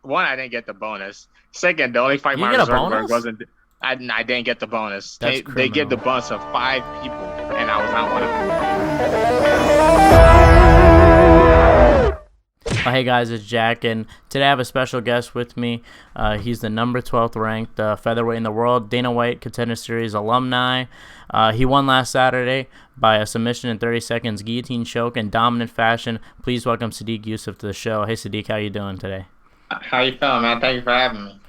One, I didn't get the bonus. Second, the only fight You Mark get a Zuckerberg bonus? wasn't. I didn't get the bonus. That's They give the criminal. bonus of 5 people, and I was not one of them. Hey guys, it's Jack, and today I have a special guest with me. He's the number 12th ranked featherweight in the world, Dana White Contender Series alumni. He won last Saturday by a submission in 30 seconds, guillotine choke in dominant fashion. Please welcome Sodiq Yusuff to the show. Hey Sadiq, how you doing today? How you feeling, man? Thank you for having me.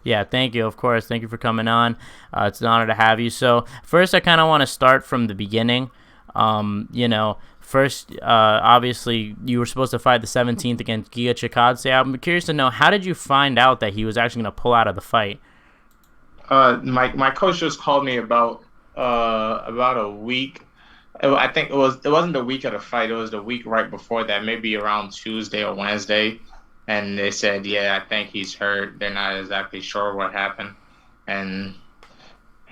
Yeah, thank you, of course. Thank you for coming on. It's an honor to have you. So, first, I kind of want to start from the beginning. First, obviously, you were supposed to fight the 17th against Giga Cancelled. I'm curious to know, how did you find out that he was actually going to pull out of the fight? My coach just called me about a week. I think it wasn't the week of the fight. It was the week right before that, maybe around Tuesday or Wednesday. And they said, yeah, I think he's hurt. They're not exactly sure what happened. And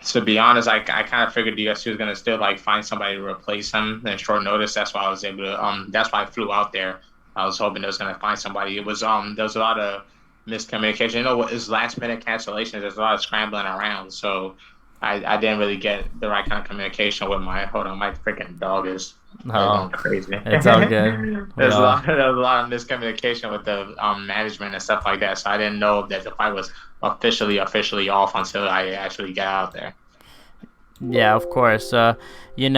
to be honest, I kind of figured the UFC was gonna still like find somebody to replace him in short notice. That's why I was able to that's why I flew out there. I was hoping they was gonna find somebody. It was there was a lot of miscommunication. You know what is last minute cancellations, there's a lot of scrambling around. So I didn't really get the right kind of communication with my freaking dog is they're Oh, going crazy. it's all good. We all. There was a lot of miscommunication with the management and stuff like that. So I didn't know that the fight was officially off until I actually got out there. Yeah, of course. We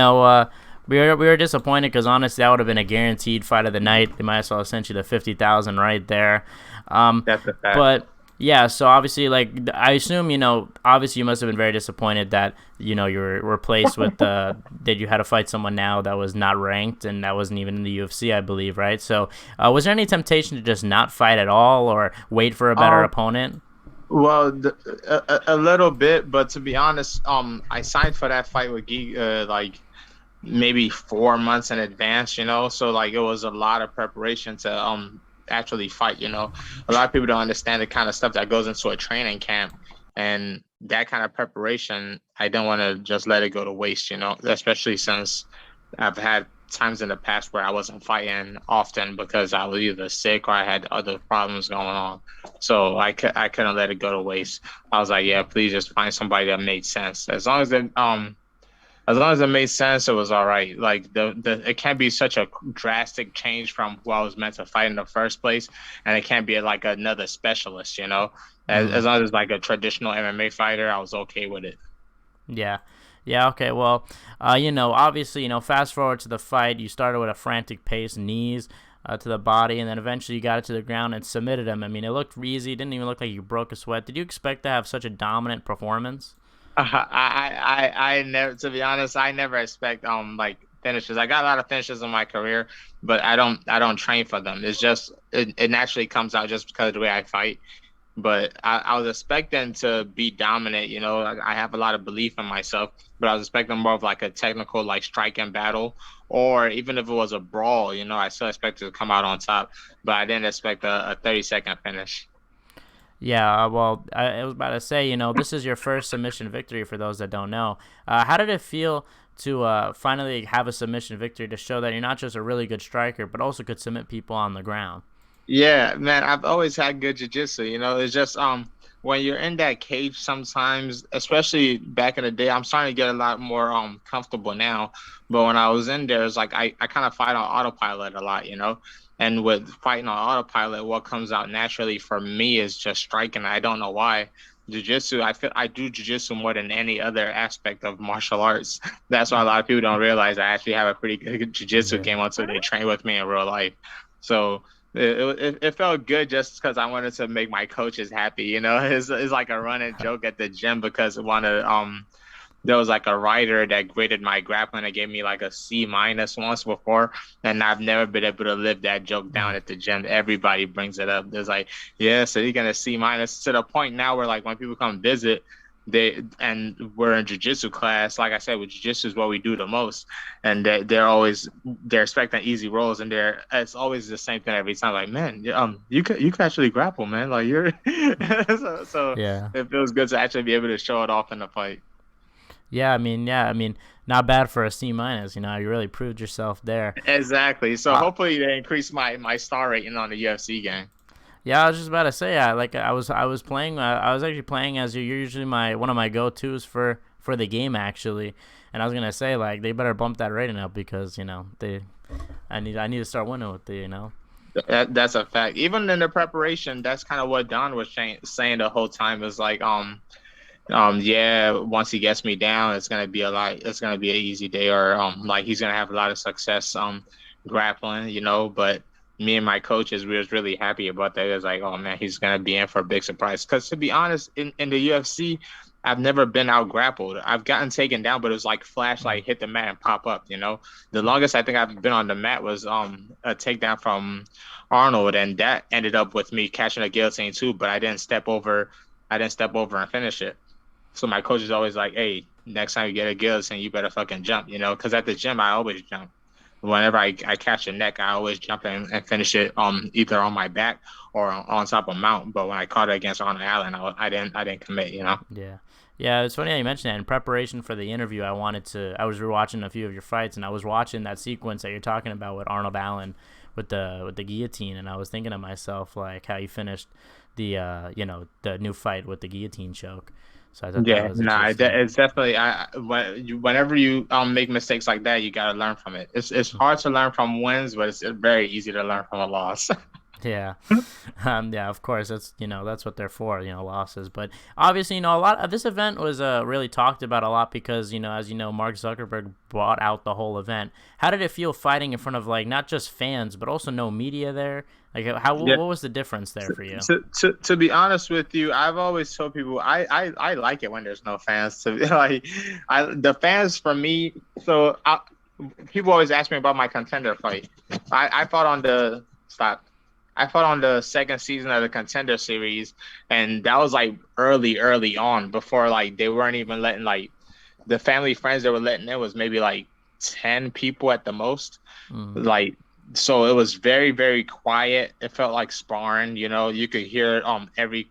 were disappointed because honestly, that would have been a guaranteed fight of the night. They might as well have sent you the 50,000 right there. That's a fact. But yeah, so obviously, like I assume, obviously you must have been very disappointed that you were replaced with that you had to fight someone now that was not ranked and that wasn't even in the UFC, I believe, right? So, was there any temptation to just not fight at all or wait for a better Um, opponent? well, a little bit, but to be honest, I signed for that fight with Giga like maybe 4 months in advance, so like it was a lot of preparation to actually fight. A lot of people don't understand the kind of stuff that goes into a training camp, and that kind of preparation, I don't want to just let it go to waste, especially since I've had times in the past where I wasn't fighting often because I was either sick or I had other problems going on. So I couldn't let it go to waste. I was like, yeah, please just find somebody that made sense. As long as it made sense, it was all right. Like the it can't be such a drastic change from who I was meant to fight in the first place, and it can't be like another specialist. As Mm. long as it's like a traditional MMA fighter, I was okay with it. Yeah. Yeah, okay. Well, obviously, fast forward to the fight, you started with a frantic pace, knees to the body, and then eventually you got it to the ground and submitted him. I mean, it looked easy. It didn't even look like you broke a sweat. Did you expect to have such a dominant performance? I never, to be honest, I never expect like finishes. I got a lot of finishes in my career, but I don't train for them. It's just it naturally comes out just because of the way I fight. But I was expecting to be dominant. I have a lot of belief in myself, but I was expecting more of like a technical, like striking battle, or even if it was a brawl. I still expected to come out on top, but I didn't expect a 30-second finish. Yeah, well, I was about to say, this is your first submission victory for those that don't know. How did it feel to finally have a submission victory to show that you're not just a really good striker, but also could submit people on the ground? Yeah, man, I've always had good jujitsu. It's just when you're in that cage sometimes, especially back in the day, I'm starting to get a lot more comfortable now. But when I was in there, it's like I kind of fight on autopilot a lot. And with fighting on autopilot, what comes out naturally for me is just striking. I don't know why. Jiu-jitsu, I feel I do jiu-jitsu more than any other aspect of martial arts. That's why a lot of people don't realize I actually have a pretty good jiu-jitsu Yeah. game until they train with me in real life. So it felt good just because I wanted to make my coaches happy. It's like a running joke at the gym because there was like a writer that graded my grappling and gave me like a C- once before, and I've never been able to live that joke down at the gym. Everybody brings it up. There's like, yeah, so you're gonna C- to the point now where like when people come visit, we're in jujitsu class. Like I said, with jujitsu is what we do the most, and they're expecting easy rolls, and it's always the same thing every time. Like, man, you can actually grapple, man. Like you're so Yeah. it feels good to actually be able to show it off in the fight. Yeah, I mean, not bad for a C minus. You really proved yourself there. Exactly. So Uh, hopefully they increase my star rating on the UFC game. Yeah, I was just about to say, I was playing. I was actually playing as you're usually my one of my go-tos for the game actually, and I was gonna say like they better bump that rating up because I need to start winning with the. That's a fact. Even in the preparation, that's kind of what Don was saying the whole time. Is like, yeah, once he gets me down, it's gonna be a lot. It's gonna be an easy day, or like he's gonna have a lot of success grappling, But me and my coaches, we was really happy about that. It was like, oh man, he's gonna be in for a big surprise. Because to be honest, in the UFC, I've never been out grappled. I've gotten taken down, but it was like flashlight hit the mat and pop up. The longest I think I've been on the mat was a takedown from Arnold, and that ended up with me catching a guillotine too. But I didn't step over. I didn't step over and finish it. So my coach is always like, hey, next time you get a guillotine, you better fucking jump, Because at the gym, I always jump. Whenever I catch a neck, I always jump in and finish it either on my back or on top of mount. But when I caught it against Arnold Allen, I didn't commit, Yeah. Yeah, it's funny how you mentioned that. In preparation for the interview, I was rewatching a few of your fights, and I was watching that sequence that you're talking about with Arnold Allen with the guillotine, and I was thinking to myself like how you finished the new fight with the guillotine choke. So I thought that Yeah, was nah, interesting. it's definitely whenever you make mistakes like that, you gotta learn from it. It's hard to learn from wins, but it's very easy to learn from a loss. Yeah, yeah. Of course, that's what they're for. Losses. But obviously, a lot of this event was really talked about a lot because as you know, Mark Zuckerberg bought out the whole event. How did it feel fighting in front of like not just fans but also no media there? Like, Yeah. what was the difference there for you? To be honest with you, I've always told people I like it when there's no fans. To like, the fans for me. People always ask me about my contender fight. I fought on the stop. I fought on the second season of the Contender Series, and that was like early on before like they weren't even letting like the family friends they were letting in was maybe like 10 people at the most. Like so it was very, very quiet. It felt like sparring, you could hear every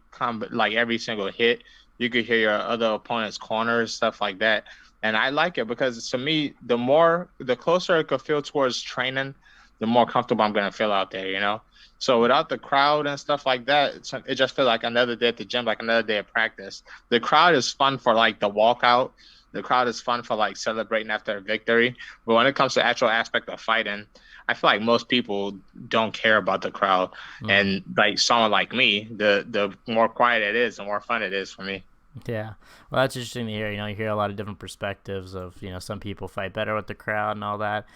single hit. You could hear your other opponent's corners, stuff like that. And I like it because to me, the closer I could feel towards training, the more comfortable I'm gonna feel out there. So without the crowd and stuff like that, it just feels like another day at the gym, like another day of practice. The crowd is fun for like the walkout. The crowd is fun for like celebrating after a victory. But when it comes to actual aspect of fighting, I feel like most people don't care about the crowd. And like someone like me, the more quiet it is, the more fun it is for me. Yeah, well, that's interesting to hear. You hear a lot of different perspectives of some people fight better with the crowd and all that.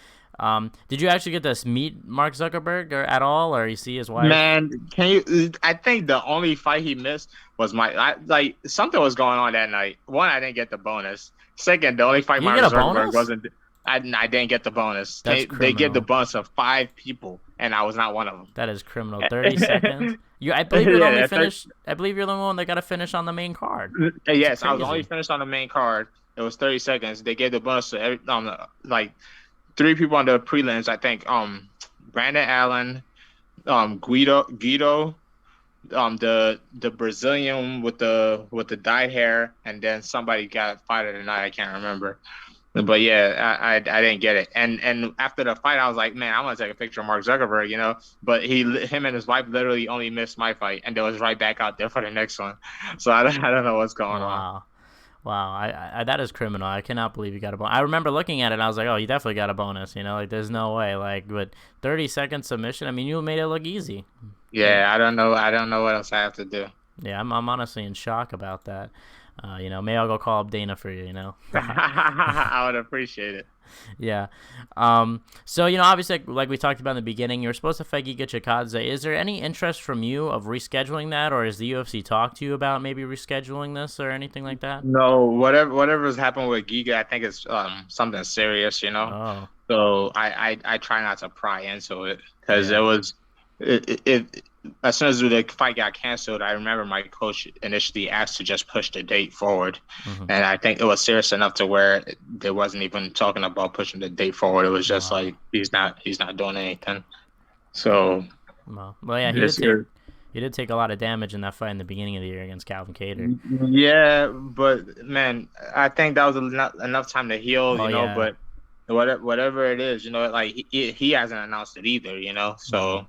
Did you actually get to meet Mark Zuckerberg or at all, or you see his wife? Man, can you? I think the only fight he missed was like something was going on that night. One, I didn't get the bonus. Second, the only fight You Mark get a Zuckerberg bonus? wasn't. I didn't get the bonus. That's They give the criminal. bonus of 5 people, and I was not one of them. That is criminal. 30 seconds. I believe you're the only Yeah, finish. I believe you're the only one that got to finish on the main card. It's yes, I was only crazy. finished on the main card. It was 30 seconds. They gave the bonus to like 3 people on the prelims. I think Brandon Allen, Guido, the Brazilian with the dyed hair, and then somebody got fight of the night. I can't remember. But yeah, I didn't get it. And after the fight, I was like, man, I want to take a picture of Mark Zuckerberg. But him and his wife literally only missed my fight, and they was right back out there for the next one. So I don't know what's going on. Wow. Wow, that is criminal. I cannot believe you got a bonus. I remember looking at it and I was like, oh, you definitely got a bonus. Like there's no way. Like, but 30-second submission. I mean, you made it look easy. Yeah, I don't know. I don't know what else I have to do. Yeah, I'm honestly in shock about that. Maybe I'll go call up Dana for you. I would appreciate it. Yeah. So obviously, like we talked about in the beginning, you're supposed to fight Giga Chikadze. Is there any interest from you of rescheduling that, or has the UFC talked to you about maybe rescheduling this or anything like that? No, whatever's happened with Giga, I think it's something serious. Oh, So I try not to pry into it because yeah. it as soon as the fight got canceled, I remember my coach initially asked to just push the date forward, and I think it was serious enough to where there wasn't even talking about pushing the date forward. It was just like he's not doing anything. So, well, yeah, he did take a lot of damage in that fight in the beginning of the year against Calvin Kattar. yeah, but man, I think that was enough time to heal, Oh yeah. But whatever it is, like he hasn't announced it either, So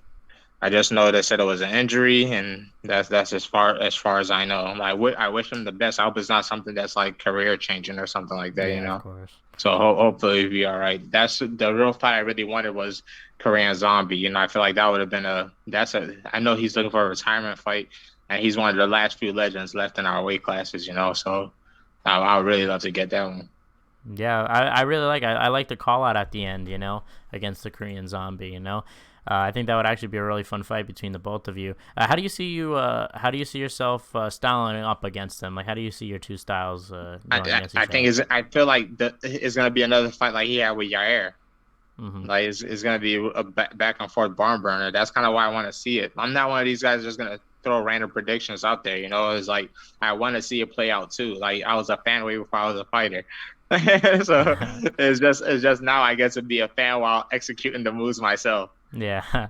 I just know they said it was an injury, and that's as far as I know. I wish him the best. I hope it's not something that's like career changing or something like that, you Yeah, of know. course. So hopefully he'll be all right. That's the real fight I really wanted was Korean Zombie. You know, I feel like that would have been I know he's looking for a retirement fight, and he's one of the last few legends left in our weight classes. You know, so I would really love to get that one. Yeah, I really I like the call out at the end, against the Korean Zombie. I think that would actually be a really fun fight between the both of you. How do you see yourself styling up against them? Like, how do you see your two styles going against I each other? think I feel like it's gonna be another fight like he had with Yair. Hmm. Like it's gonna be a back and forth barn burner. That's kind of why I want to see it. I'm not one of these guys just gonna throw random predictions out there. You know, it's like I want to see it play out too. Like I was a fan way before I was a fighter. So it's just now I get to be a fan while executing the moves myself. Yeah,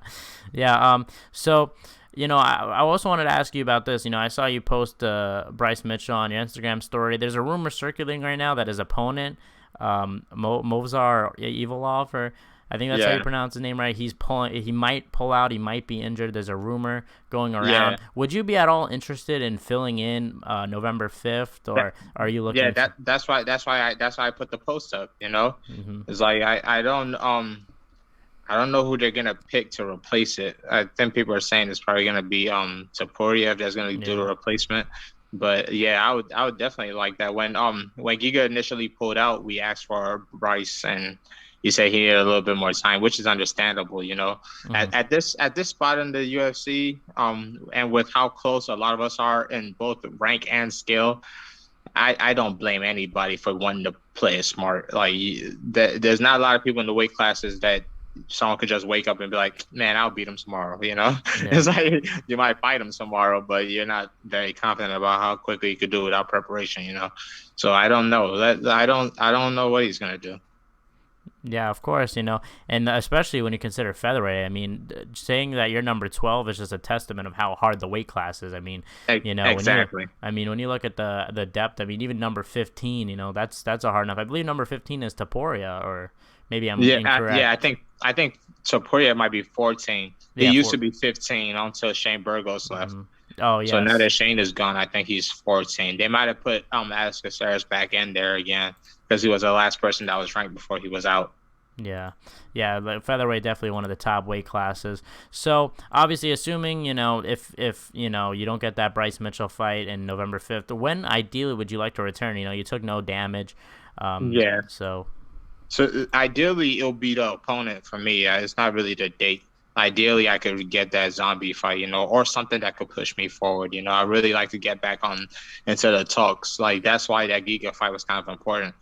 yeah. So, I also wanted to ask you about this. I saw you post Bryce Mitchell on your Instagram story. There's a rumor circulating right now that his opponent, Movsar Evilov, or I think that's how you Yeah, pronounce his name, right? He's pulling. He might pull out. He might be injured. There's a rumor going yeah. around. Would you be at all interested in filling in November 5th, That, or are you yeah, looking? that's why I put the post up. You know, Mm-hmm. it's like I don't know who they're gonna pick to replace it. I think people are saying it's probably gonna be Taporia that's gonna do the Yeah. replacement. But yeah, I would definitely like that. When Giga initially pulled out, we asked for Bryce, and he said he needed a little bit more time, which is understandable. You know, Mm-hmm. at this spot in the UFC, and with how close a lot of us are in both rank and skill, I don't blame anybody for wanting to play it smart. Like there's not a lot of people in the weight classes that someone could just wake up and be like, "Man, I'll beat him tomorrow." You know, Yeah. it's like you might fight him tomorrow, but you're not very confident about how quickly you could do it without preparation. You know, so I don't know. I don't know what he's gonna do. Yeah, of course, and especially when you consider featherweight. I mean, saying that you're number 12 is just a testament of how hard the weight class is. I mean, Exactly. when you look at the depth, I mean, even number 15, that's a hard enough. I believe number 15 is Taporia, or maybe I'm Yeah. incorrect. I think Topuria might be 14. He Yeah, used to for. be 15 until Shane Burgos left. Hmm. Oh So now yes. that Shane is gone, I think he's 14. They might have put Alex Caceres back in there again because he was the last person that was ranked before he was out. Yeah, yeah, but featherweight definitely one of the top weight classes. So obviously, assuming if you don't get that Bryce Mitchell fight in November 5th, when ideally would you like to return? You took no damage, Yeah. so So ideally, it'll be the opponent for me. It's not really the date. Ideally, I could get that zombie fight, or something that could push me forward. I really like to get back on into the talks. Like that's why that Giga fight was kind of important.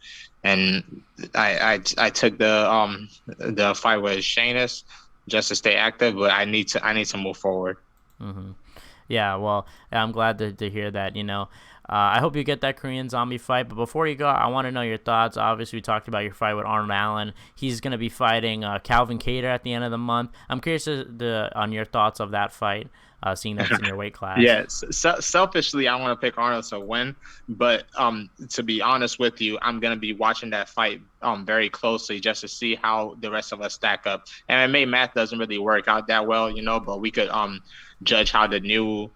And I took the fight with Shanus just to stay active, but I need to move forward. hmm. Yeah, well, I'm glad to hear that. I hope you get that Korean Zombie fight. But before you go, I want to know your thoughts. Obviously, we talked about your fight with Arnold Allen. He's going to be fighting Calvin Kattar at the end of the month. I'm curious on your thoughts of that fight, seeing that's in your weight class. Yeah, selfishly, I want to pick Arnold to win, but to be honest with you, I'm gonna be watching that fight very closely just to see how the rest of us stack up. MMA math doesn't really work out that well, but we could judge how the new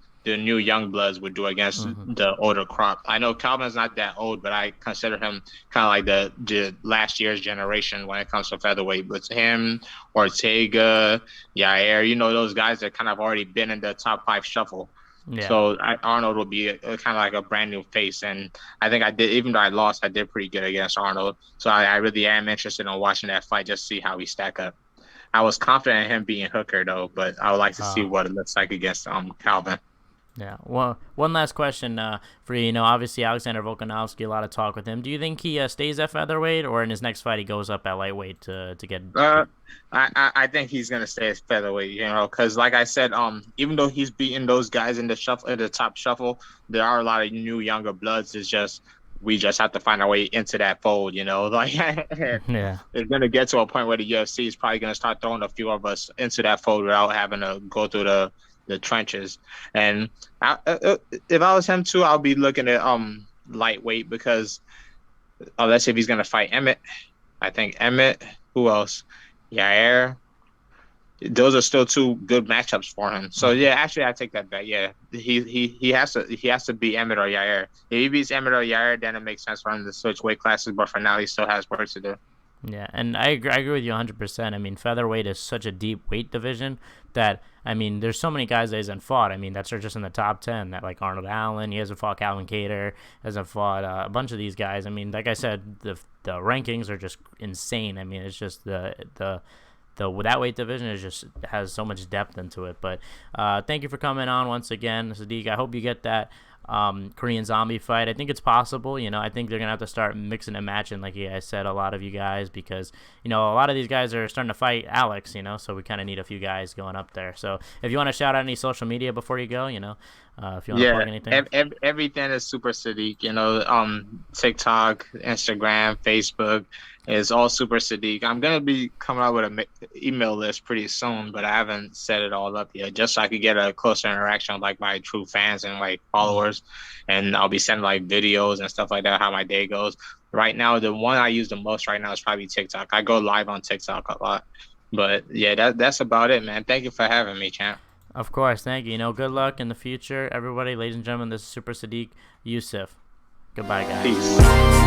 young bloods would do against Hmm. the older crop. I know Calvin's not that old, but I consider him kind of like the last year's generation when it comes to featherweight. But him, Ortega, Yair, those guys that kind of already been in the top five shuffle. Yeah. So Arnold will be kind of like a brand new face, and I think I did. Even though I lost, I did pretty good against Arnold. So I really am interested in watching that fight, just to see how we stack up. I was confident in him being Hooker though, but I would like to see Uh, what it looks like against Calvin. Yeah. Well, one last question for you. Obviously Alexander Volkanovski, a lot of talk with him. Do you think he stays at featherweight, or in his next fight he goes up at lightweight to get? Uh, I think he's gonna stay at featherweight, because like I said, even though he's beating those guys in the shuffle, in the top shuffle, there are a lot of new younger bloods. It's just we just have to find our way into that fold. Like Yeah. it's gonna get to a point where the UFC is probably gonna start throwing a few of us into that fold without having to go through the trenches. And if I was him too, I'll be looking at lightweight because let's see if he's gonna fight Emmett. I think Emmett. Who else? Yair. those are still two good matchups for him. So yeah, actually I take that bet. Yeah. He has to beat Emmett or Yair. If he beats Emmett or Yair, then it makes sense for him to switch weight classes, but for now he still has work to do. Yeah, and I agree with you 100%. I mean, featherweight is such a deep weight division that, I mean, there's so many guys that hasn't fought. I mean, that's just in the top 10. That like Arnold Allen, he hasn't fought Calvin Kattar, hasn't fought a bunch of these guys. I mean, like I said, the rankings are just insane. I mean, it's just the that weight division is just has so much depth into it. But thank you for coming on once again, Sodiq. I hope you get that Korean Zombie fight. I think it's possible. I think they're gonna have to start mixing and matching, like you guys said, a lot of you guys, because a lot of these guys are starting to fight Alex. So we kind of need a few guys going up there. So if you want to shout out any social media before you go, if you want to plug anything. Everything is Super Sadiq. TikTok, Instagram, Facebook is all Super Sadiq. I'm gonna be coming out with an email list pretty soon, but I haven't set it all up yet, just so I could get a closer interaction with like my true fans and like followers. And I'll be sending like videos and stuff like that, how my day goes. Right now, the one I use the most right now is probably TikTok. I go live on TikTok a lot. But yeah, that's about it, man. Thank you for having me, champ. Of course, thank you. Good luck in the future, everybody. Ladies and gentlemen, this is Super Sadiq Yusuff. Goodbye, guys. Peace.